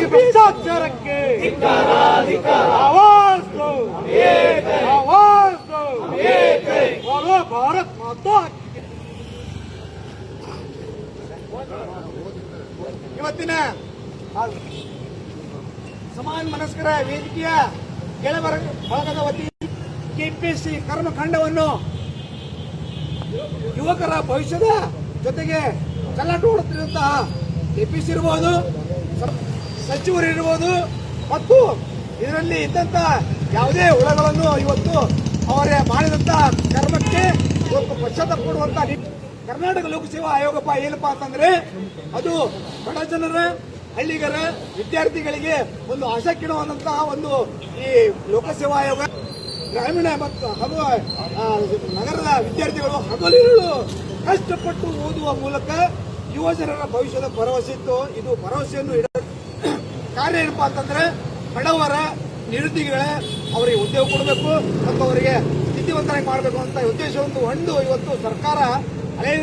ಭ್ರಷ್ಟಾಚಾರಕ್ಕೆ आवाज दो, आवाज दो, बोलो भारत माता। ಇವತ್ತಿನ ಸಮಾನ ಮನಸ್ಕರ ವೇದಿಕೆಯ ಗೆಳೆಯರ ಬಳಗದ ವತಿಯಿಂದ ಕೆಪಿಸಿ ಕರ್ಮಕಾಂಡವನ್ನು ಯುವಕರ ಭವಿಷ್ಯದ ಜೊತೆಗೆ ಚಲ್ಲಾಟ ಹೊಡುತ್ತಿರುವಂತಹ ಕೆಪಿಸಿ ಇರಬಹುದು, ಸಚಿವರು ಇರಬಹುದು ಮತ್ತು ಇದರಲ್ಲಿ ಇದ್ದಂತಹ ಯಾವುದೇ ಹುಳಗಳನ್ನು ಇವತ್ತು ಅವರೇ ಮಾಡಿದಂತಹ ಕರ್ಮಕ್ಕೆ ಇವತ್ತು ಪಶ್ಚಾತ್ತಾಪ ಕೊಡುವಂತಹ ಕರ್ನಾಟಕ ಲೋಕಸೇವಾ ಆಯೋಗಪ್ಪ ಏನಪ್ಪಾ ಅಂತಂದ್ರೆ ಅದು ಬಡ ಜನರ ಹಳ್ಳಿಗರ ವಿದ್ಯಾರ್ಥಿಗಳಿಗೆ ಒಂದು ಆಶಾ ಕಿಡುವಂತಹ ಒಂದು ಈ ಲೋಕಸೇವಾ ಆಯೋಗ ಗ್ರಾಮೀಣ ಮತ್ತು ನಗರದ ವಿದ್ಯಾರ್ಥಿಗಳು ಹಗಲಿರುಳು ಕಷ್ಟಪಟ್ಟು ಓದುವ ಮೂಲಕ ಯುವ ಜನರ ಭವಿಷ್ಯದ ಭರವಸೆ ಇತ್ತು. ಇದು ಭರವಸೆಯನ್ನು ಕಾರ್ಯ ಏನಪ್ಪಾ ಅಂತಂದ್ರೆ ಬಡವರ ನಿರುದ್ಯೋಗಿಗಳ ಅವರಿಗೆ ಉದ್ಯೋಗ ಕೊಡಬೇಕು ಮತ್ತು ಅವರಿಗೆ ಸ್ಥಿತಿವಂತರಾಗಿ ಮಾಡಬೇಕು ಅಂತ ಉದ್ದೇಶವನ್ನು ಹೊಂದು ಇವತ್ತು ಸರ್ಕಾರ ಹಳೆಯ